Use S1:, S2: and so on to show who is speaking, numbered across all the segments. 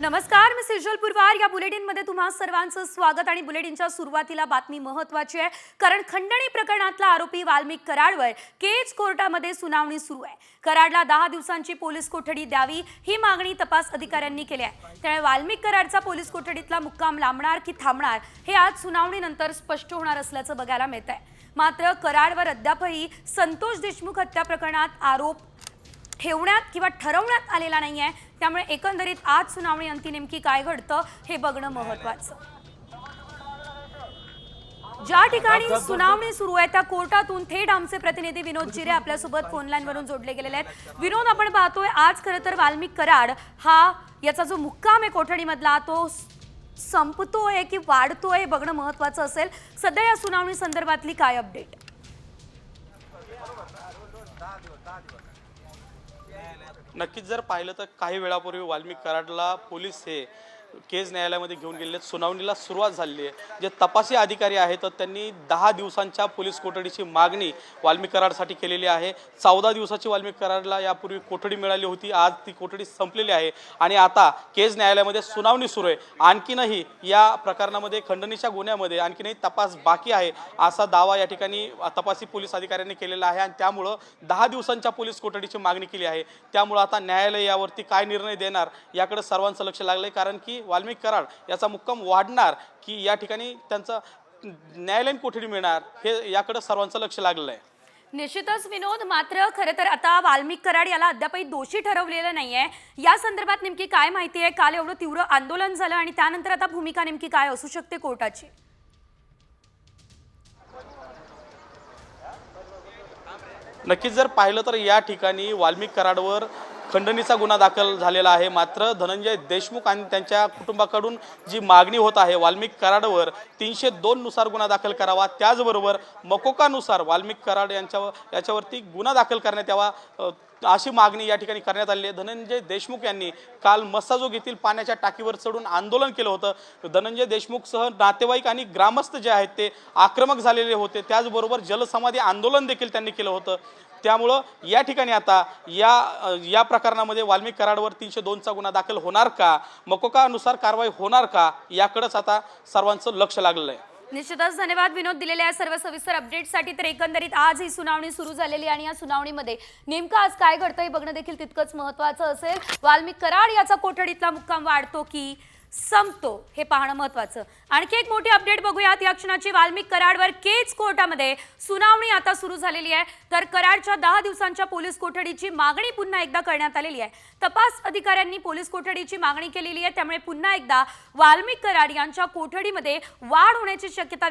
S1: नमस्कार, मी सेजल पुरवार. या बुलेटिनमध्ये तुम्हा सर्वांचं स्वागत. आणि बुलेटिनच्या सुरुवातीला बातमी महत्त्वाची आहे, कारण खंडणी प्रकरणातला आरोपी वाल्मिक कराडवर केज कोर्टामध्ये सुनावणी सुरू आहे. कराडला 10 दिवसांची पोलीस कोठडी द्यावी ही मागणी तपास अधिकाऱ्यांनी केली आहे. त्यामुळे वाल्मिक कराडचा पोलीस कोठडीतला मुक्काम लांबणार की थांबणार हे आज सुनावणीनंतर स्पष्ट होणार असल्याचं बघायला मिळत आहे. मात्र कराडवर अद्यापही संतोष देशमुख हत्या प्रकरणात आरोप ठेवण्यात किंवा ठरवण्यात आलेला नाहीये. त्यामुळे एकंदरीत आज सुनावणी अंती नेमकी काय घडतं हे बघणं महत्त्वाचं. ज्या ठिकाणी सुनावणी सुरू आहे त्या कोर्टातून थेट आमचे प्रतिनिधी विनोद जिरे आपल्यासोबत फोन लाईन वरून जोडले गेलेले आहेत. विनोद, आपण पाहतोय आज खरं तर वाल्मिक कराड हा याचा जो मुक्काम आहे कोठडीमधला तो संपतोय की वाढतोय हे बघणं महत्त्वाचं असेल. सध्या या सुनावणी संदर्भातली काय अपडेट?
S2: नक्कीच जर पाहिलं तर काही वेळापूर्वी वाल्मिक कराडला पोलीस हे केज न्यायालयामध्ये घेऊन गेलेले. सुनावणीला सुरुवात झाली आहे. जे तपासी अधिकारी आहेत तर त्यांनी 10 दिवसांच्या पोलीस कोठडीची मागणी वाल्मिक कराडसाठी केलेली आहे. 14 दिवसाची वाल्मिक कराडला यापूर्वी कोठडी मिळाली होती. आज ती कोठडी संपलेली आहे आणि आता केज न्यायालयामध्ये सुनावणी सुरू आहे. आणखीनही या प्रकरणामध्ये खंडणीच्या गुन्ह्यामध्ये आणखीनही तपास बाकी आहे असा दावा या ठिकाणी तपासी पोलीस अधिकाऱ्यांनी केलेला आहे आणि त्यामुळं 10 दिवसांच्या पोलीस कोठडीची मागणी केली आहे. त्यामुळं आता न्यायालय यावरती काय निर्णय देणार याकडे सर्वांचं लक्ष लागलं आहे. कारण की वाल्मिक कराड याचा मुक्काम वाढणार की या ठिकाणी त्यांचा न्यायालयीन कोठडी मिळणार हे याकडे सर्वांचं लक्ष लागलं आहे.
S1: निश्चितच विनोद, मात्र खरं तर आता वाल्मिक कराड याला अद्यापही दोषी ठरवलेलं नाहीये. या संदर्भात नेमकी काय माहिती आहे? काल एवढं तीव्र आंदोलन झालं आणि त्यानंतर आता भूमिका नेमकी काय असू शकते कोर्टाची?
S2: नक्कीच जर पाहिलं तर या ठिकाणी वाल्मिक कराडवर खंडणीचा गुन्हा दाखल झालेला आहे. मात्र धनंजय देशमुख आणि त्यांच्या कुटुंबाकडून जी मागणी होत आहे वाल्मिक कराडवर 302 नुसार गुन्हा दाखल करावा, त्याचबरोबर मकोकानुसार वाल्मिक कराड याच्यावरती गुन्हा दाखल करण्यात यावा अशी मागणी या ठिकाणी करण्यात आली आहे. धनंजय देशमुख यांनी काल मस्साजोग येथील पाण्याच्या टाकीवर चढून आंदोलन केलं होतं. धनंजय देशमुखसह नातेवाईक आणि ग्रामस्थ जे आहेत ते आक्रमक झालेले होते. त्याचबरोबर जलसमाधी आंदोलन देखील त्यांनी केलं होतं. त्यामुळं या ठिकाणी आता या प्रकरणामध्ये वाल्मिक कराडवर 302चा गुन्हा दाखल होणार का, मकोकानुसार कारवाई होणार का याकडेच आता सर्वांचं लक्ष लागलेलं आहे.
S1: निश्चितच धन्यवाद विनोद दिलेल्या सर्व सविस्तर अपडेटसाठी. तर एकंदरीत आज ही सुनावणी सुरू झालेली आणि या सुनावणीमध्ये नेमकं आज काय घडतं हे बघणं देखील तितकंच महत्त्वाचं असेल. वाल्मिक कराड याचा कोठडीतला मुक्काम वाढतो की संपतो हे पाहणं महत्त्वाचं. आणखी एक मोठी अपडेट बघूयात या क्षणाची. वाल्मिक कराडवर केज कोर्टामध्ये सुनावणी आता सुरू झालेली आहे. तर कराडच्या 10 दिवसांच्या पोलीस कोठडीची मागणी पुन्हा एकदा करण्यात आलेली आहे. तपास अधिकाऱ्यांनी पोलीस कोठडीची मागणी केलेली आहे. त्यामुळे पुन्हा एकदा वाल्मिक कराड यांच्या कोठडीमध्ये वाढ होण्याची शक्यता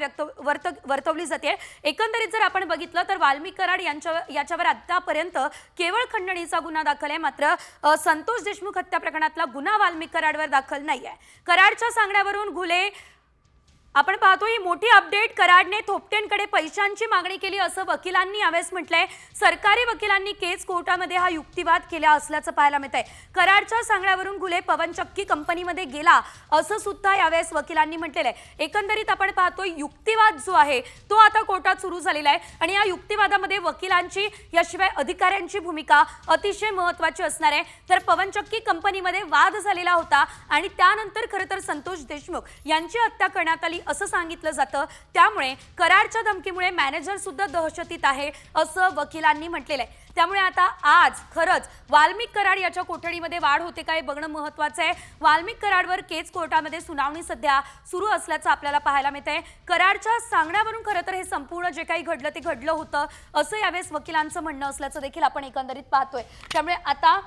S1: वर्तवली जाते. एकंदरीत जर आपण बघितलं तर वाल्मिक कराड याच्यावर आतापर्यंत केवळ खंडणीचा गुन्हा दाखल आहे. मात्र संतोष देशमुख हत्या प्रकरणातला गुन्हा वाल्मिक कराडवर दाखल नाही आहे. कराडच्या सांगण्यावरून घुले आपण पाहतो ही मोठी अपडेट. कराडने थोपटेंकडे पैशांची मागणी केली असं वकिलांनी यावेळेस म्हटलंय. सरकारी वकिलांनी केस कोर्टामध्ये हा युक्तिवाद केला असल्याचं पाहायला मिळतंय. कराडच्या सांगण्यावरून घुले पवनचक्की कंपनीमध्ये गेला असं सुद्धा यावेळेस वकिलांनी म्हटलेलं आहे. एकंदरीत आपण पाहतो युक्तिवाद जो आहे तो आता कोर्टात सुरू झालेला आहे आणि या युक्तिवादामध्ये वकिलांची याशिवाय अधिकाऱ्यांची भूमिका अतिशय महत्त्वाची असणार आहे. तर पवनचक्की कंपनीमध्ये वाद झालेला होता आणि त्यानंतर खरं तर संतोष देशमुख यांची हत्या करण्यात आली असं सांगितलं जातं. त्यामुळे कराडच्या धमकीमुळे मॅनेजर सुद्धा दहशतीत आहे असं वकिलांनी म्हटलेलं आहे. त्यामुळे आता आज खरंच वाल्मिक कराड याच्या कोठडीमध्ये वाढ होते का हे बघणं महत्त्वाचं आहे. वाल्मिक कराडवर केज कोर्टामध्ये सुनावणी सध्या सुरू असल्याचं आपल्याला पाहायला मिळतंय. कराडच्या सांगण्यावरून खरं तर हे संपूर्ण जे काही घडलं ते घडलं होतं असं यावेळेस वकिलांचं म्हणणं असल्याचं देखील आपण एकंदरीत पाहतोय. त्यामुळे आता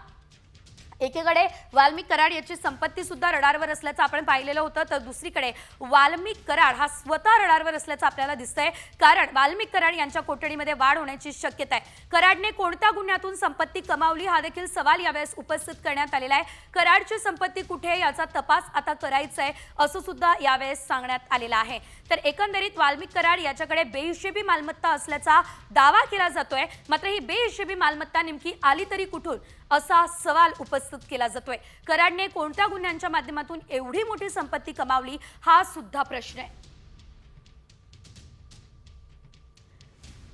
S1: एकीकडे वाल्मिक कराड याची संपत्ती सुद्धा रडारवर असल्याचं आपण पाहिलेलं होतं, तर दुसरीकडे वाल्मिक कराड हा स्वतः रडारवर असल्याचं आपल्याला दिसतंय. कारण वाल्मिक कराड यांच्या कोठडीमध्ये वाढ होण्याची शक्यता आहे. कराडने कोणत्या गुन्ह्यातून संपत्ती कमावली हा देखील सवाल यावेळेस उपस्थित करण्यात आलेला आहे. कराडची संपत्ती कुठे याचा तपास आता करायचा आहे असं सुद्धा यावेळेस सांगण्यात आलेलं आहे. तर एकंदरीत वाल्मिक कराड याच्याकडे बेहिशेबी मालमत्ता असल्याचा दावा केला जातोय. मात्र ही बेहिशेबी मालमत्ता नेमकी आली तरी कुठून असा सवाल उपस्थित केला जातोय. कराडने कोणत्या गुन्ह्यांच्या माध्यमातून एवढी मोठी संपत्ती कमावली हा सुद्धा प्रश्न आहे.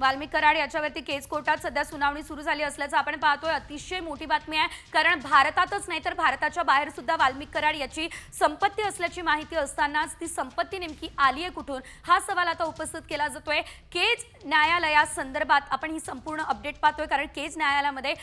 S1: वाल्मिक कराड याच्यावरती केस कोर्टात सध्या सुनावणी सुरू झाली असल्याचं आपण पाहतोय. अतिशय मोठी बातमी आहे, कारण भारतातच नाही तर भारताच्या बाहेर सुद्धा वाल्मिक कराड याची संपत्ती असल्याची माहिती असतानाच ती संपत्ती नेमकी आली आहे कुठून, हा सवाल आता उपस्थित केला जातोय. केज न्यायालयासंदर्भात आपण ही संपूर्ण अपडेट पाहतोय, कारण केज न्यायालयामध्ये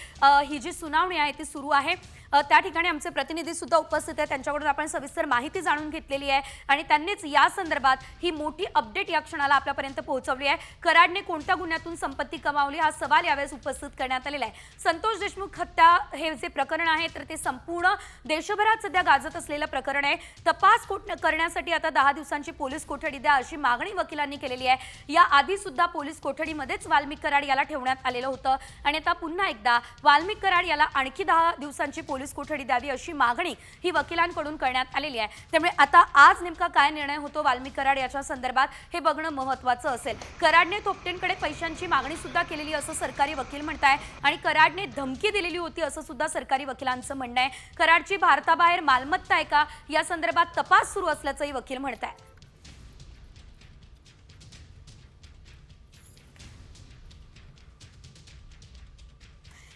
S1: ही जी सुनावणी आहे ती सुरू आहे. त्या ठिकाणी आमचे प्रतिनिधी सुद्धा उपस्थित आहेत, त्यांच्याकडून आपण सविस्तर माहिती जाणून घेतलेली आहे आणि त्यांनीच या संदर्भात ही मोठी अपडेट या क्षणाला आपल्यापर्यंत पोहोचवली आहे. कराडने कोणत्या गुन्ह्यातून संपत्ती कमावली, हा सवाल यावेळेस उपस्थित करण्यात आलेला आहे. संतोष देशमुख हत्या हे जे प्रकरण आहे तर ते संपूर्ण देशभरात सध्या गाजत असलेलं प्रकरण आहे. तपास करण्यासाठी आता 10 दिवसांची पोलीस कोठडी द्या अशी मागणी वकिलांनी केलेली आहे. या आधी सुद्धा पोलीस कोठडीमध्येच वाल्मिक कराड याला ठेवण्यात आलेलं होतं आणि आता पुन्हा एकदा वाल्मिक कराड याला आणखी 10 दिवसांची पोलीस कोठडी द्यावी अशी मागणी ही वकिलांकडून करण्यात आलेली आहे. त्यामुळे आता आज नेमका काय निर्णय होतो वाल्मिक कराड याच्या संदर्भात हे बघणं महत्त्वाचं असेल. कराडने थोपटेंकडे पैशांची मागणी सुद्धा केलेली असं सरकारी वकील म्हणताय आणि कराडने धमकी दिलेली होती असं सुद्धा सरकारी वकिलांचं म्हणणं आहे. कराडची भारताबाहेर मालमत्ता आहे का या संदर्भात तपास सुरू असल्याचंही वकील म्हणताय.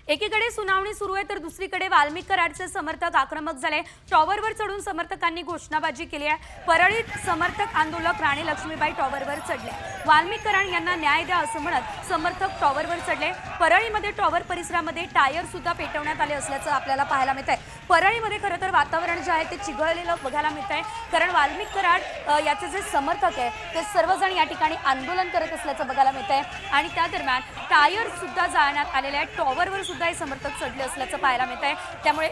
S1: एकीकडे सुनावणी सुरू आहे तर दुसरीकडे वाल्मिक कराडचे समर्थक आक्रमक झाले. टॉवरवर चढून समर्थकांनी घोषणाबाजी केली आहे. परळीत समर्थक आंदोलक राणी लक्ष्मीबाई टॉवरवर चढले. वाल्मिक कराड यांना न्याय द्या असं म्हणत समर्थक टॉवरवर चढले. परळीमध्ये टॉवर परिसरामध्ये टायर सुद्धा पेटवण्यात आले असल्याचं आपल्याला पाहायला मिळत आहे. परळीमध्ये खरं तर वातावरण जे आहे ते चिघळलेलं बघायला मिळत आहे, कारण वाल्मिक कराड याचे जे समर्थक आहे ते सर्वजण या ठिकाणी आंदोलन करत असल्याचं बघायला मिळत आहे आणि त्या दरम्यान टायर सुद्धा जाळण्यात आलेले आहेत. टॉवरवर सुद्धा हे समर्थक चढले असल्याचं पाहायला मिळत आहे. त्यामुळे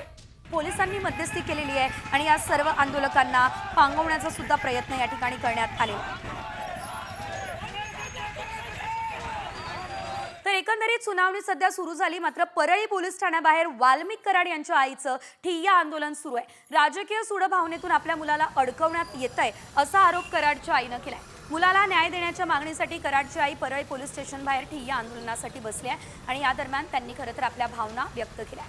S1: पोलिसांनी मध्यस्थी केलेली आहे आणि या सर्व आंदोलकांना पांगवण्याचा सुद्धा प्रयत्न या ठिकाणी करण्यात आले. तर एकंदरीत सुनावणी सध्या सुरू झाली, मात्र परळी पोलीस ठाण्याबाहेर वाल्मिक कराड यांच्या आईचं ठिय्या आंदोलन सुरू आहे. राजकीय सूडभावनेतून आपल्या मुलाला अडकवण्यात येत आहे असा आरोप कराडच्या आईनं केलाय. मुलाला न्याय देण्याच्या मागणीसाठी कराडची आई परळी पोलीस स्टेशन बाहेर ठिय्या आंदोलनासाठी बसली आहे आणि या दरम्यान त्यांनी खरं तर आपल्या भावना व्यक्त केल्या.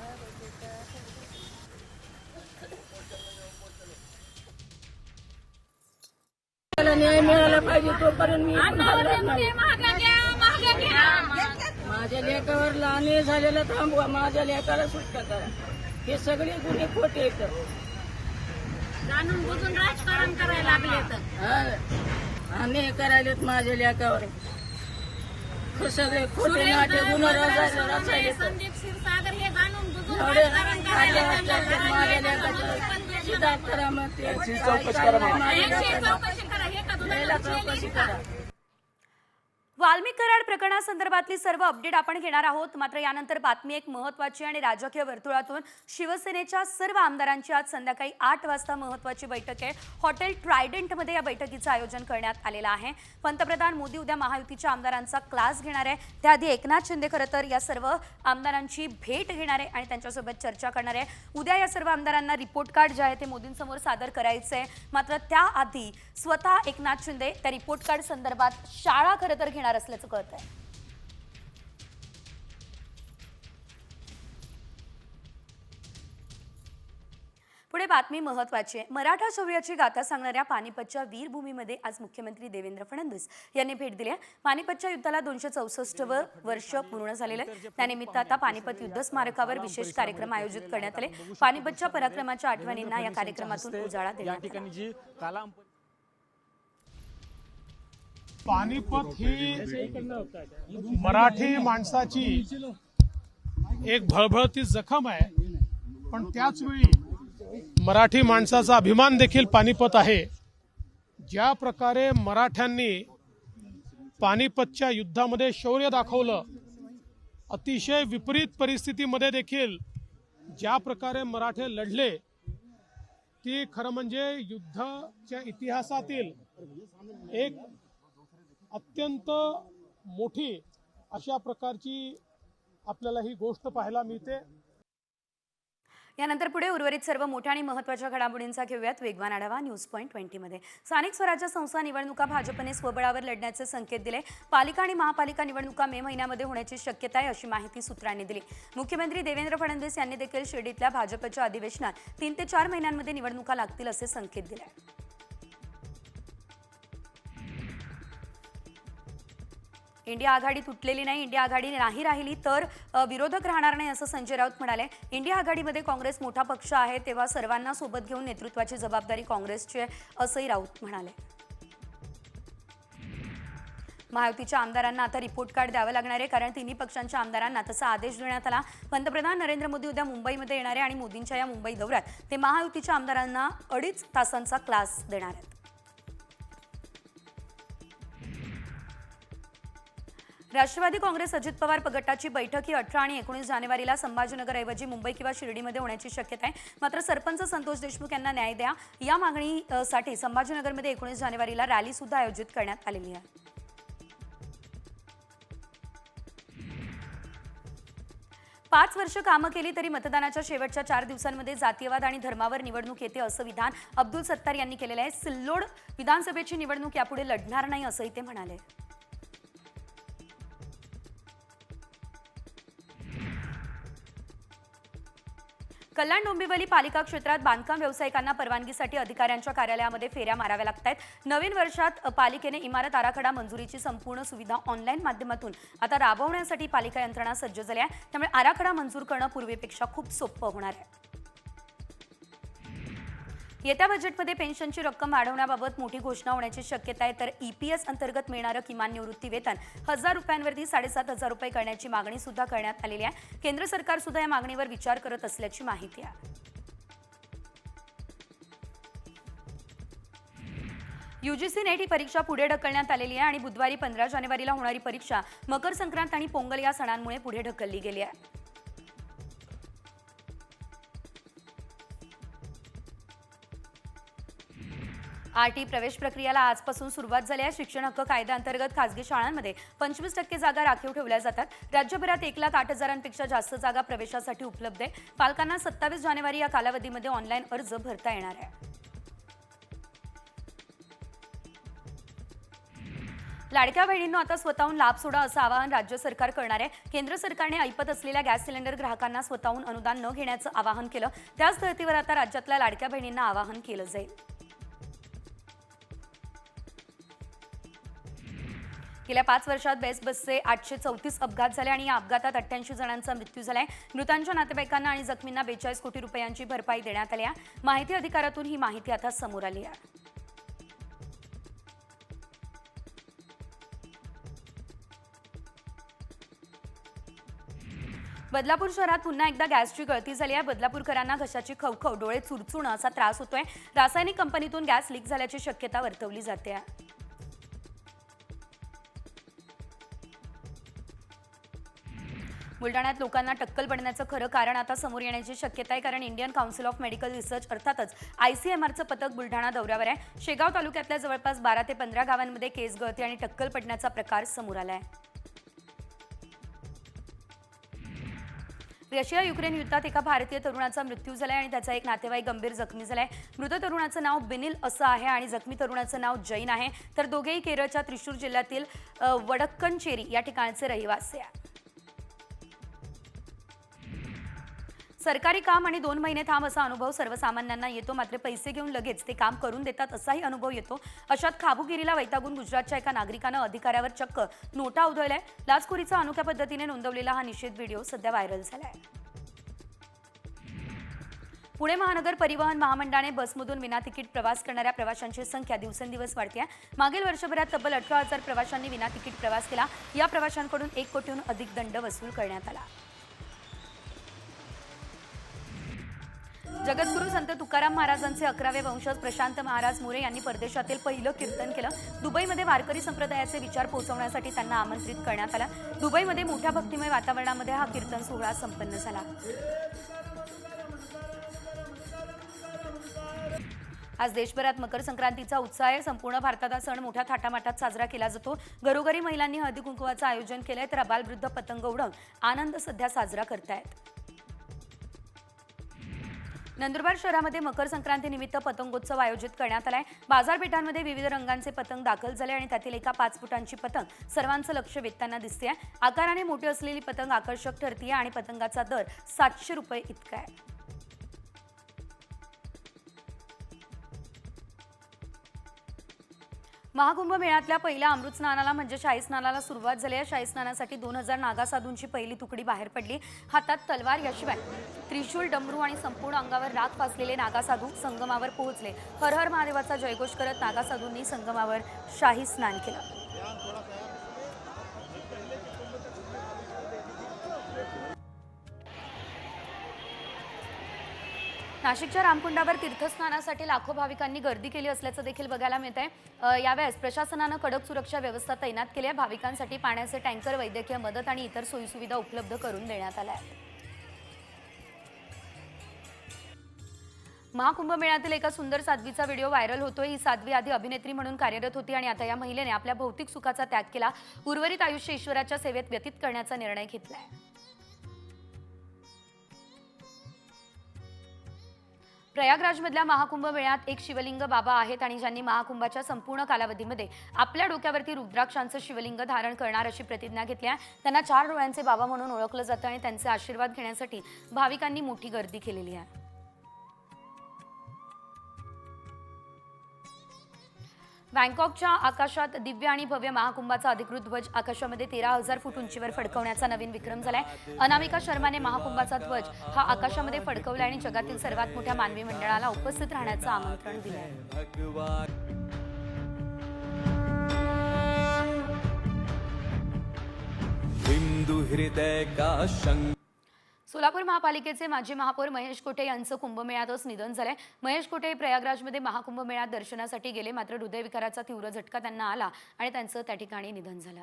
S3: न्याय मिळाला पाहिजे तोपर्यंत मी माझ्या लेकावर लाने झालेला थांबवा, माझ्या लेकाला सुटका करा. हे सगळे गुन्हे खोटे येतात,
S4: जाणून बुजून राजकारण करायला लागले तर
S3: अन्याय करायलेत माझ्या लेकावर. सगळे खोटे नाटे गुन्हे रचायले.
S4: संदीप क्षीरसागर हे जाणून बुजून
S3: एवढे
S4: राजकारण करायला
S3: माझ्या लेकाची सिद्धार्थ करामत
S4: चौकशी करा. हे का तुला
S3: चौकशी करा.
S1: वाल्मिक कराड प्रकरणासंदर्भातली सर्व अपडेट आपण घेणार आहोत. मात्र यानंतर बातमी एक महत्त्वाची आणि राजकीय वर्तुळातून शिवसेनेच्या सर्व आमदारांची आज संध्याकाळी 8 वाजता महत्त्वाची बैठक आहे. हॉटेल ट्रायडंटमध्ये या बैठकीचं आयोजन करण्यात आलेलं आहे. पंतप्रधान मोदी उद्या महायुतीच्या आमदारांचा क्लास घेणार आहे. त्याआधी एकनाथ शिंदे खरं तर या सर्व आमदारांची भेट घेणार आहे आणि त्यांच्यासोबत चर्चा करणार आहे. उद्या या सर्व आमदारांना रिपोर्ट कार्ड जे आहे ते मोदींसमोर सादर करायचं आहे. मात्र त्याआधी स्वतः एकनाथ शिंदे त्या रिपोर्ट कार्ड संदर्भात शाळा खरं तर घेणार असल्याचं कळत आहे. पुढे बातमी महत्त्वाची आहे. मराठा शौर्याची गाथा सांगणाऱ्या पानिपतच्या वीरभूमीमध्ये आज मुख्यमंत्री देवेंद्र फडणवीस यांनी भेट दिली आहे. पानिपतच्या युद्धाला 264वे वर्ष पूर्ण झालेलं आहे. त्यानिमित्त आता पानिपत युद्ध स्मारकावर विशेष कार्यक्रम आयोजित करण्यात आले. पानिपतच्या पराक्रमाच्या आठवणींना या कार्यक्रमातून उजाळा देण्यात आला.
S5: पानिपत ही मराठी माणसाची एक भळभळती जखम आहे, पण त्याच वेळी मराठी माणसाचा अभिमान देखील पानिपत आहे. ज्या प्रकारे मराठ्यांनी पानिपतच्या युद्धामध्ये शौर्य दाखवलं, अतिशय विपरीत परिस्थितीमध्ये देखील ज्या प्रकारे मराठे लढले, ती खरं म्हणजे युद्धाच्या इतिहासातील एक अत्यंत मोठी अशा प्रकारची आपल्याला ही गोष्ट पाहायला मिळते.
S1: यानंतर पुढे उर्वरित सर्व मोठ्या आणि महत्त्वाच्या घडामोडींचा घेऊयात वेगवान आढावा न्यूज पॉइंट 20 मध्ये. स्थानिक स्वराज्य संस्था निवडणुका भाजपने स्वबळावर लढण्याचे संकेत दिले. पालिका आणि महापालिका निवडणुका मे महिन्यामध्ये होण्याची शक्यता आहे अशी माहिती सूत्रांनी दिली. मुख्यमंत्री देवेंद्र फडणवीस यांनी देखील शिर्डीतल्या भाजपच्या अधिवेशनात 3 ते 4 महिन्यांमध्ये निवडणुका लागतील असे संकेत दिले. इंडिया आघाडी तुटलेली नाही, इंडिया आघाडी नाही राहिली तर विरोधक राहणार नाही असं संजय राऊत म्हणाले. इंडिया आघाडीमध्ये काँग्रेस मोठा पक्ष आहे, तेव्हा सर्वांना सोबत घेऊन नेतृत्वाची जबाबदारी काँग्रेसची आहे असंही राऊत म्हणाले. महायुतीच्या आमदारांना आता रिपोर्ट कार्ड द्यावं लागणार आहे, कारण तिन्ही पक्षांच्या आमदारांना तसा आदेश देण्यात आला. पंतप्रधान नरेंद्र मोदी उद्या मुंबईमध्ये येणार आहे आणि मोदींच्या या मुंबई दौऱ्यात ते महायुतीच्या आमदारांना 2.5 तासांचा क्लास देणार आहेत. राष्ट्रवादी काँग्रेस अजित पवार गटाची बैठक ही 18 आणि 19 जानेवारीला संभाजीनगरऐवजी मुंबई किंवा शिर्डीमध्ये होण्याची शक्यता आहे. मात्र सरपंच संतोष देशमुख यांना न्याय द्या या मागणीसाठी संभाजीनगरमध्ये 19 जानेवारीला रॅली सुद्धा आयोजित करण्यात आलेली आहे. 5 वर्ष कामं केली तरी मतदानाच्या शेवटच्या 4 दिवसांमध्ये जातीयवाद आणि धर्मावर निवडणूक येते असं विधान अब्दुल सत्तार यांनी केलेलं आहे. सिल्लोड विधानसभेची निवडणूक यापुढे लढणार नाही असंही ते म्हणाले. कल्याण डोंबिवली पालिका क्षेत्रात बांधकाम व्यावसायिकांना परवानगीसाठी अधिकाऱ्यांच्या कार्यालयामध्ये फेऱ्या माराव्या लागत आहेत. नवीन वर्षात पालिकेने इमारत आराखडा मंजुरीची संपूर्ण सुविधा ऑनलाईन माध्यमातून आता राबवण्यासाठी पालिका यंत्रणा सज्ज झाली आहे. त्यामुळे आराखडा मंजूर करणं पूर्वीपेक्षा खूप सोपं होणार आहे. येत्या बजेटमध्ये पेन्शनची रक्कम वाढवण्याबाबत मोठी घोषणा होण्याची शक्यता आहे. तर EPS अंतर्गत मिळणारं किमान निवृत्ती वेतन 1000 रुपयांवरती 7,500 रुपये करण्याची मागणी सुद्धा करण्यात आलेली आहे. केंद्र सरकार सुद्धा या मागणीवर विचार करत असल्याची माहिती आहे. UGC नेट ही परीक्षा पुढे ढकलण्यात आलेली आहे आणि बुधवारी 15 जानेवारीला होणारी परीक्षा मकर संक्रांत आणि पोंगल या सणांमुळे पुढे ढकलली गेली आहे. RT प्रवेश प्रक्रियेला आजपासून सुरुवात झाली आहे. शिक्षण हक्क कायद्याअंतर्गत खासगी शाळांमध्ये 25% जागा राखीव ठेवल्या जातात. राज्यभरात 1,08,000पेक्षा जास्त जागा प्रवेशासाठी उपलब्ध आहे. पालकांना 27 जानेवारी या कालावधीमध्ये ऑनलाईन अर्ज भरता येणार आहे. लाडक्या बहिणींनो आता स्वतःहून लाभ सोडा असं आवाहन राज्य सरकार करणार आहे. केंद्र सरकारने ऐपत असलेल्या गॅस सिलेंडर ग्राहकांना स्वतःहून अनुदान न घेण्याचं आवाहन केलं. त्याच धर्तीवर आता राज्यातल्या लाडक्या बहिणींना आवाहन केलं जाईल. गेल्या 5 वर्षात बेस्ट बसचे 834 अपघात झाले आणि या अपघातात 88 जणांचा मृत्यू झालाय. मृतांच्या नातेवाईकांना आणि जखमींना 42 कोटी रुपयांची भरपाई देण्यात आली आहे. माहिती अधिकारातून ही माहिती आता समोर आली आहे. बदलापूर शहरात पुन्हा एकदा गॅसची गळती झाली आहे. बदलापूरकरांना घशाची खवखव, डोळे चुरचुणं असा त्रास होतोय. रासायनिक कंपनीतून गॅस लीक झाल्याची शक्यता वर्तवली जाते आहे. बुलढाण्यात लोकांना टक्कल पडण्याचं खरं कारण आता समोर येण्याची शक्यता आहे, कारण Indian council of medical research अर्थातच ICMRचं पथक बुलढाणा दौऱ्यावर आहे. शेगाव तालुक्यातल्या जवळपास 12 ते 15 गावांमध्ये केस गळती आणि टक्कल पडण्याचा प्रकार समोर आलाय. रशिया युक्रेन युद्धात एका भारतीय तरुणाचा मृत्यू झालाय आणि त्याचा एक नातेवाईक गंभीर जखमी झालाय. मृत तरुणाचं नाव बिनिल असं आहे आणि जखमी तरुणाचं नाव जैन आहे. तर दोघेही केरळच्या त्रिशूर जिल्ह्यातील वडक्कनचेरी या ठिकाणचे रहिवासी आहेत. सरकारी काम आणि 2 महिने थांब असा अनुभव सर्वसामान्यांना येतो. मात्र पैसे घेऊन लगेच ते काम करून देतात असाही अनुभव येतो. अशात खाबुगिरीला वैतागून गुजरातच्या एका नागरिकानं अधिकाऱ्यावर चक्क नोटा उधळल्या. लाचखोरीचा अनोख्या पद्धतीने नोंदवलेला हा निषेध व्हिडिओ सध्या व्हायरल झालाय. पुणे महानगर परिवहन महामंडळाने बसमधून विनातिकीट प्रवास करणाऱ्या प्रवाशांची संख्या दिवसेंदिवस वाढते आहे. मागील वर्षभरात तब्बल 18,000 प्रवाशांनी विनातिकीट प्रवास केला. या प्रवाशांकडून 1 कोटीहून अधिक दंड वसूल करण्यात आला. जगद्गुरू संत तुकाराम महाराजांचे 11वे वंशज प्रशांत महाराज मोरे यांनी परदेशातील पहिलं कीर्तन केलं. दुबईमध्ये वारकरी संप्रदायाचे विचार पोहोचवण्यासाठी त्यांना आमंत्रित करण्यात आलं. दुबईमध्ये मोठ्या भक्तिमय वातावरणामध्ये हा कीर्तन सोहळा संपन्न झाला. आज देशभरात मकर संक्रांतीचा उत्साह आहे. संपूर्ण भारतात हा सण मोठ्या थाटामाटात साजरा केला जातो. घरोघरी महिलांनी हळदी कुंकवाचं आयोजन केलंय, तर अबालवृद्ध पतंग उडवून आनंद सध्या साजरा करतायत. नंदुरबार शहरामध्ये मकर संक्रांतीनिमित्त पतंगोत्सव आयोजित करण्यात आलाय. बाजारपेठांमध्ये विविध रंगांचे पतंग दाखल झाले आणि त्यातील एका 5 फुटांची पतंग सर्वांचं लक्ष वेधताना दिसते. आकाराने मोठी असलेली पतंग आकर्षक ठरते आणि पतंगाचा दर 700 रुपये इतका आहे. महाकुंभ मेळ्यातल्या पहिल्या अमृत स्नानाला म्हणजे शाही स्नानाला सुरुवात झाली आहे. शाही स्नानासाठी 2000 नागासाधूंची पहिली तुकडी बाहेर पडली. हातात तलवार याशिवाय त्रिशूल, डमरू आणि संपूर्ण अंगावर राख फासलेले नागासाधू संगमावर पोहोचले. हर हर महादेवाचा जयघोष करत नागासाधूंनी संगमावर शाही स्नान केलं. नाशिकच्या रामकुंडावर तीर्थस्नानासाठी लाखो भाविकांनी गर्दी केली असल्याचं देखील बघायला मिळत आहे. यावेळेस प्रशासनानं कडक सुरक्षा व्यवस्था तैनात केली आहे. भाविकांसाठी पाण्याचे टँकर, वैद्यकीय मदत आणि इतर सोयीसुविधा उपलब्ध करून देण्यात आल्या आहेत. महाकुंभ मेळ्यातील एका सुंदर साध्वीचा व्हिडिओ व्हायरल होतोय. ही साध्वी आधी अभिनेत्री म्हणून कार्यरत होती आणि आता या महिलेने आपल्या भौतिक सुखाचा त्याग केला. उर्वरित आयुष्य ईश्वराच्या सेवेत व्यतीत करण्याचा निर्णय घेतलाय. प्रयागराजमधल्या महाकुंभ मेळ्यात एक शिवलिंग बाबा आहेत आणि ज्यांनी महाकुंभाच्या संपूर्ण कालावधीमध्ये आपल्या डोक्यावरती रुद्राक्षांचं शिवलिंग धारण करणार अशी प्रतिज्ञा घेतली आहे. त्यांना 4 डोळ्यांचे बाबा म्हणून ओळखलं जातं आणि त्यांचे आशीर्वाद घेण्यासाठी भाविकांनी मोठी गर्दी केलेली आहे. बँकॉकच्या आकाशात दिव्य आणि भव्य महाकुंभाचा अधिकृत ध्वज आकाशामध्ये 13,000 फूट उंचीवर फडकवण्याचा नवीन विक्रम झालाय. अनामिका शर्माने महाकुंभाचा ध्वज हा आकाशामध्ये फडकवला आणि जगातील सर्वात मोठ्या मानवी मंडळाला उपस्थित राहण्याचं आमंत्रण दिलंय.
S6: हिंदू हृदय का शंख.
S1: सोलापूर महापालिकेचे माजी महापौर महेश कोठे यांचं कुंभमेळ्यातच निधन झालंय. महेश कोठे प्रयागराजमध्ये महाकुंभ मेळ्यात दर्शनासाठी गेले, मात्र हृदयविकाराचा तीव्र झटका त्यांना आला आणि त्यांचं त्या ठिकाणी निधन झालं.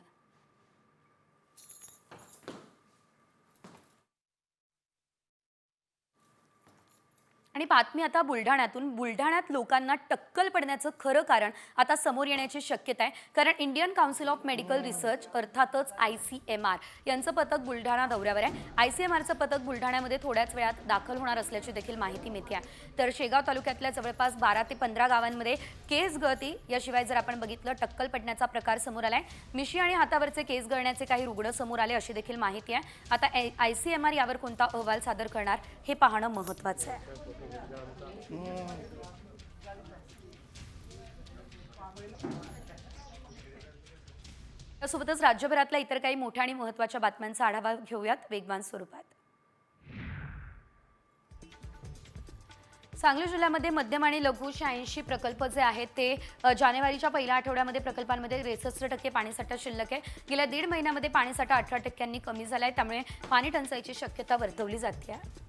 S1: आणि बातमी आता बुलढाण्यातून. बुलढाण्यात लोकांना टक्कल पडण्याचं खरं कारण आता समोर येण्याची शक्यता आहे. कारण Indian council of medical research अर्थातच ICMR यांचं पथक बुलढाणा दौऱ्यावर आहे. ICMRचं पथक बुलढाण्यामध्ये थोड्याच वेळात दाखल होणार असल्याची देखील माहिती मिळते आहे. तर शेगाव तालुक्यातल्या जवळपास 12 ते 15 गावांमध्ये केस गळती याशिवाय जर आपण बघितलं टक्कल पडण्याचा प्रकार समोर आलाय. मिशी आणि हातावरचे केस गळण्याचे काही रुग्ण समोर आले अशी देखील माहिती आहे. आता ICMR यावर कोणता अहवाल सादर करणार हे पाहणं महत्त्वाचं आहे. यासोबतच राज्यभरातल्या इतर काही मोठ्या आणि महत्त्वाच्या बातम्यांचा आढावा घेऊयात वेगवान स्वरूपात. सांगली जिल्ह्यामध्ये मध्यम आणि लघु 86 प्रकल्प जे आहेत ते जानेवारीच्या पहिल्या आठवड्यामध्ये प्रकल्पांमध्ये 63% पाणीसाठा शिल्लक आहे. गेल्या 1.5 महिन्यामध्ये पाणीसाठा 18% कमी झाला आहे. त्यामुळे पाणी टंचाईची शक्यता वर्तवली जाते आहे.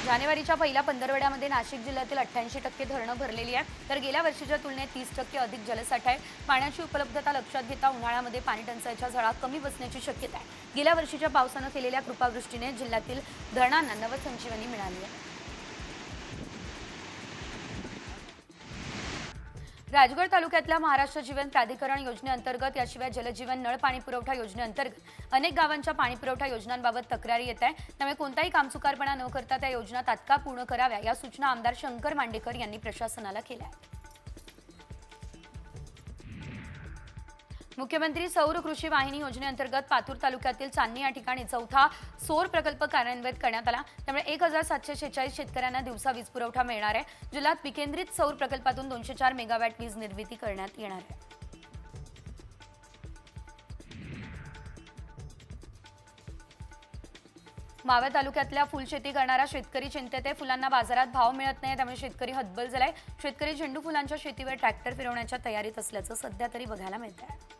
S1: जानेवारीच्या पहिल्या 15 नाशिक जिल्ह्यातील 88% धरणं भरलेली आहे. तर गेल्या वर्षीच्या तुलनेत 30% अधिक जलसाठा आहे. पाण्याची उपलब्धता लक्षात घेता उन्हाळ्यामध्ये पाणी टंचाईच्या झळा कमी बसण्याची शक्यता आहे. गेल्या वर्षीच्या पावसानं केलेल्या कृपावृष्टीने जिल्ह्यातील धरणांना नवसंजीवनी मिळाली आहे. राजगड तालुक्यातल्या महाराष्ट्र जीवन प्राधिकरण योजनेअंतर्गत याशिवाय जलजीवन नळ पाणी पुरवठा योजनेअंतर्गत अनेक गावांच्या पाणी पुरवठा योजनांबाबत तक्रारी येत आहे. त्यामुळे कोणताही कामचुकारपणा न करता त्या योजना तात्काळ पूर्ण कराव्या या सूचना आमदार शंकर मांडेकर यांनी प्रशासनाला केल्या आहेत. मुख्यमंत्री सौर कृषी वाहिनी योजनेअंतर्गत पातूर तालुक्यातील चांदणी या ठिकाणी 4था सौर प्रकल्प कार्यान्वित करण्यात आला. त्यामुळे 1746 शेतकऱ्यांना दिवसा वीज पुरवठा मिळणार आहे. जिल्ह्यात विकेंद्रित सौर प्रकल्पातून 204 मेगावॅट वीज निर्मिती करण्यात येणार आहे. मावळ तालुक्यातल्या फुलशेती करणारा शेतकरी चिंतेत आहे. फुलांना बाजारात भाव मिळत नाही, त्यामुळे शेतकरी हतबल झालाय. शेतकरी झेंडू फुलांच्या शेतीवर ट्रॅक्टर फिरवण्याच्या तयारीत असल्याचं सध्या तरी बघायला मिळत आहे.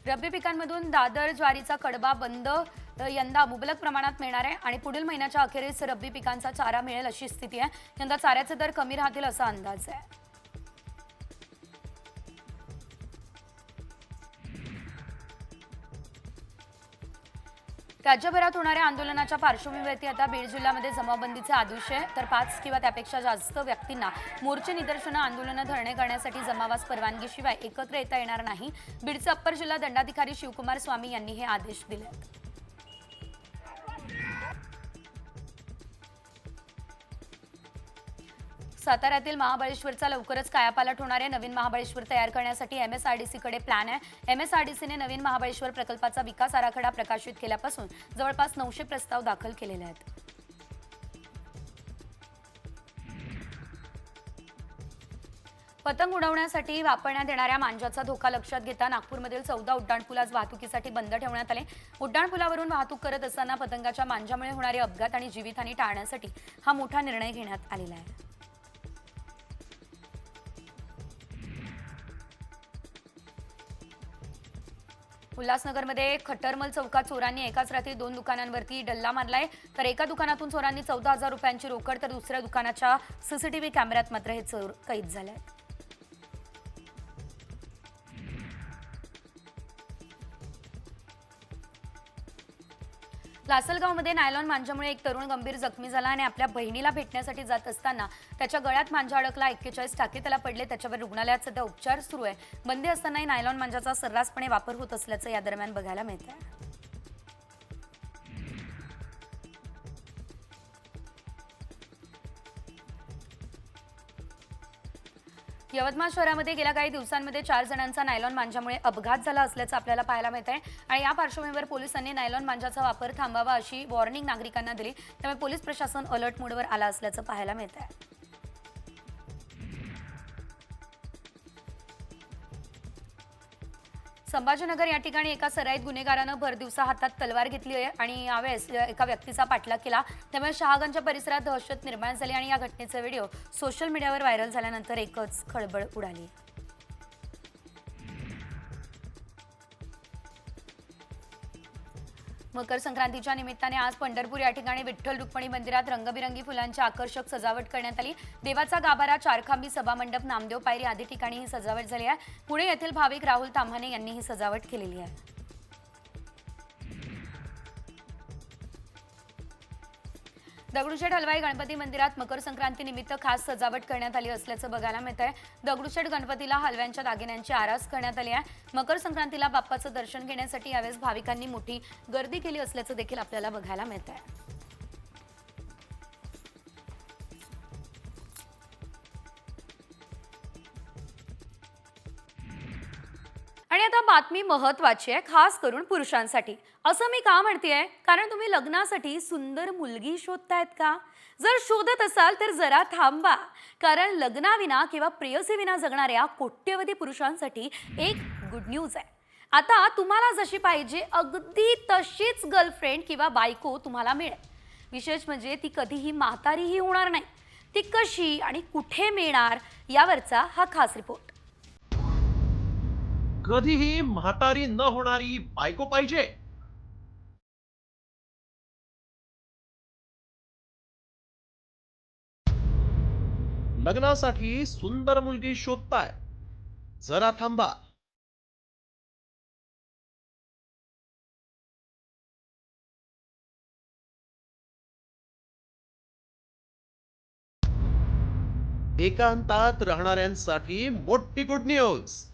S1: रब्बी पिकांमधून दादर ज्वारीचा कडबा बंद यंदा मुबलक प्रमाणात मिळणार आहे आणि पुढील महिन्याच्या अखेरीस रब्बी पिकांचा चारा मिळेल अशी स्थिती आहे. यंदा चाऱ्याचे दर कमी राहतील असा अंदाज आहे. राज्यभरात होणाऱ्या आंदोलनाच्या पार्श्वभूमीवरती आता बीड जिल्ह्यामध्ये जमावबंदीचे आदेश आहे. तर 5 किंवा त्यापेक्षा जास्त व्यक्तींना मोर्चे, निदर्शनं, आंदोलनं, धरणे करण्यासाठी जमावास परवानगीशिवाय एकत्र येता येणार नाही. बीडचे अप्पर जिल्हा दंडाधिकारी शिवकुमार स्वामी यांनी हे आदेश दिले. साताऱ्यातील महाबळेश्वरचा लवकरच कायापालट होणार आहे. नवीन महाबळेश्वर तयार करण्यासाठी MSRDC कडे प्लॅन आहे. MSRDCने नवीन महाबळेश्वर प्रकल्पाचा विकास आराखडा प्रकाशित केल्यापासून जवळपास 900 प्रस्ताव दाखल केलेले आहेत. पतंग उडवण्यासाठी वापरण्यात येणाऱ्या मांजाचा धोका लक्षात घेता नागपूरमधील 14 उड्डाणपूल आज वाहतुकीसाठी बंद ठेवण्यात आले. उड्डाणपुलावरून वाहतूक करत असताना पतंगाच्या मांजामुळे होणारे अपघात आणि जीवितहानी टाळण्यासाठी हा मोठा निर्णय घेण्यात आलेला आहे. उल्हासनगरमध्ये खट्टरमल चौकात चोरांनी एकाच रात्री 2 दुकानांवरती डल्ला मारलाय. तर एका दुकानातून चोरांनी 14,000 रुपयांची रोकड तर दुसऱ्या दुकानाच्या CCTV कॅमेऱ्यात मात्र हे चोर कैद झाले आहेत. लासलगावमध्ये नायलॉन मांजामुळे एक तरुण गंभीर जखमी झाला आणि आपल्या बहिणीला भेटण्यासाठी जात असताना त्याच्या गळ्यात मांजा अडकला. 41 टाके त्याला पडले. त्याच्यावर रुग्णालयात सध्या उपचार सुरू आहे. बंदी असतानाही नायलॉन मांजाचा सर्रासपणे वापर होत असल्याचं या दरम्यान बघायला मिळत आहे. यवतमाळ शहरामध्ये गेल्या काही दिवसांमध्ये 4 जणांचा नायलॉन मांजामुळे अपघात झाला असल्याचं आपल्याला पाहायला मिळत आहे. आणि या पार्श्वभूमीवर पोलिसांनी नायलॉन मांजाचा वापर थांबावा अशी वॉर्निंग नागरिकांना दिली. त्यामुळे पोलीस प्रशासन अलर्ट मोडवर आला असल्याचं पाहायला मिळत आहे. संभाजीनगर या ठिकाणी एका सराईत गुन्हेगारानं भरदिवसा हातात तलवार घेतली आहे आणि यावेळेस एका व्यक्तीचा पाठलाग केला. त्यामुळे शहागंजच्या परिसरात दहशत निर्माण झाली आणि या घटनेचा व्हिडिओ सोशल मीडियावर व्हायरल झाल्यानंतर एकच खळबळ उडाली. मकर संक्रांतीच्या निमित्ताने आज पंढरपूर या ठिकाणी विठ्ठल रुक्मिणी मंदिरात रंगबिरंगी फुलांची आकर्षक सजावट करण्यात आली. देवाचा गाभारा, चारखांबी सभामंडप, नामदेव पायरी आदी ठिकाणी ही सजावट झाली आहे. पुणे येथील भाविक राहुल ताम्हाणे यांनी ही सजावट केलेली आहे. दगडूशेठ हलवाई गणपती मंदिरात मकर संक्रांती निमित्त खास सजावट करण्यात आली असल्याचं बघायला मिळत आहे. दगडूशेठ गणपतीला हलव्यांच्या दागिन्यांची आरास करण्यात आली आहे. मकर संक्रांतीला बाप्पाचं दर्शन घेण्यासाठी यावेळेस भाविकांनी मोठी गर्दी केली असल्याचं देखील आपल्याला बघायला मिळत आहे. आणि आता बातमी महत्त्वाची आहे, खास करून पुरुषांसाठी. असं मी का म्हणतेय, कारण तुम्ही लग्नासाठी सुंदर मुलगी शोधतायत का? जर शोधत असाल तर जरा थांबा, कारण लग्नाविना किंवा प्रेयसीविना जगणाऱ्या कोट्यवधी पुरुषांसाठी एक गुड न्यूज आहे. आता तुम्हाला जशी पाहिजे अगदी तशीच गर्लफ्रेंड किंवा बायको तुम्हाला मिळेल. विशेष म्हणजे ती कधीही म्हातारीही होणार नाही. ती कशी आणि कुठे मिळणार यावरचा हा खास रिपोर्ट.
S7: कधीही म्हातारी न होणारी बायको पाहिजे. लग्नासाठी सुंदर मुलगी शोधताय? जरा थांबा. एकांतात राहणाऱ्यांसाठी मोठी गुड न्यूज.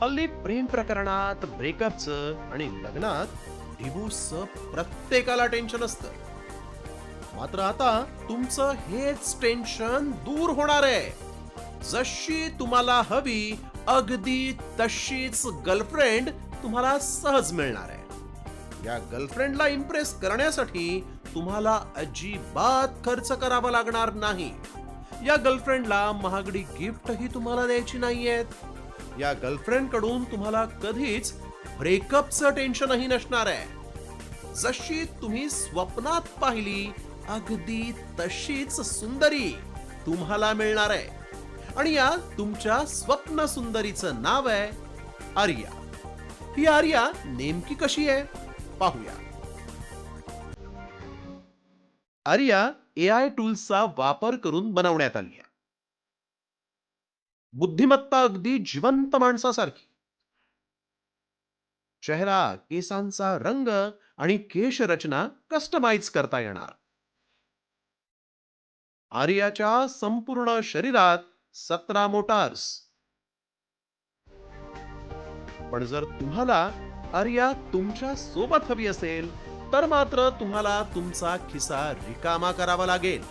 S7: हल्ली प्रेम प्रकरणात, ब्रेकअपचं आणि लग्नात डिवोर्सचं प्रत्येकाला टेन्शन असतं. मात्र आता तुमचं हेच टेन्शन दूर होणार आहे. जशी तुम्हाला हवी अगदी तशीच गर्लफ्रेंड तुम्हाला सहज मिळणार आहे. या गर्लफ्रेंडला इम्प्रेस करण्यासाठी तुम्हाला अजिबात खर्च करावा लागणार नाही. या गर्लफ्रेंडला महागडी गिफ्टही तुम्हाला द्यायची नाहीयेत. या गर्लफ्रेंड कडून तुम्हाला कधीच ब्रेकअपचं टेन्शनही नसणार आहे. जशी तुम्ही स्वप्नात पाहिली अगदी तशीच सुंदरी तुम्हाला मिळणार आहे. आणि या तुमच्या स्वप्न सुंदरीचं नाव आहे आर्या. ही आर्या नेमकी कशी आहे पाहूया. आर्या AI टूल्सचा वापर करून बनवण्यात आली आहे. बुद्धिमत्ता अगदी जिवंत माणसासारखी. चेहरा, केसांचा रंग आणि केश रचना कस्टमाइज करता येणार. आर्याच्या संपूर्ण शरीरात 17 मोटार्स. पण जर तुम्हाला आर्या तुमच्या सोबत हवी असेल तर मात्र तुम्हाला तुमचा खिसा रिकामा करावा लागेल.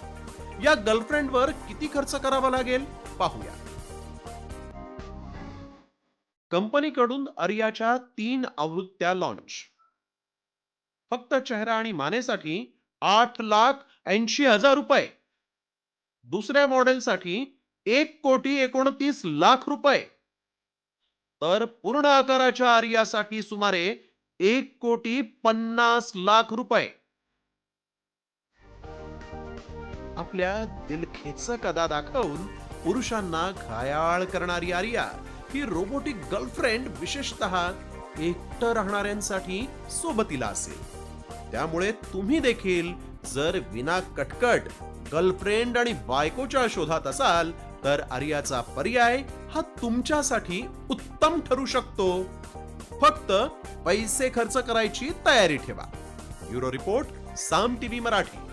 S7: या गर्लफ्रेंडवर किती खर्च करावा लागेल पाहूया. कंपनीकडून आर्याच्या 3 आवृत्त्या लॉन्च. फक्त चेहरा आणि मानेसाठी 8,80,000 रुपये. दुसऱ्या मॉडेलसाठी 1,29,00,000 रुपये. तर पूर्ण आकाराच्या आर्यासाठी सुमारे 1,50,00,000 रुपये. आपल्या दिलखेचक अदा दाखवून पुरुषांना घायाळ करणारी आर्या ही रोबोटिक गर्लफ्रेंड विशेषतः एकटं राहणाऱ्यांसाठी सोबतीला असेल. त्यामुळे तुम्ही देखील जर विना कटकट गर्लफ्रेंड आणि बायकोच्या शोधात असाल तर आर्याचा पर्याय हा तुमच्यासाठी उत्तम ठरू शकतो. फक्त पैसे खर्च करायची तयारी ठेवा. ब्युरो रिपोर्ट, साम टीव्ही मराठी.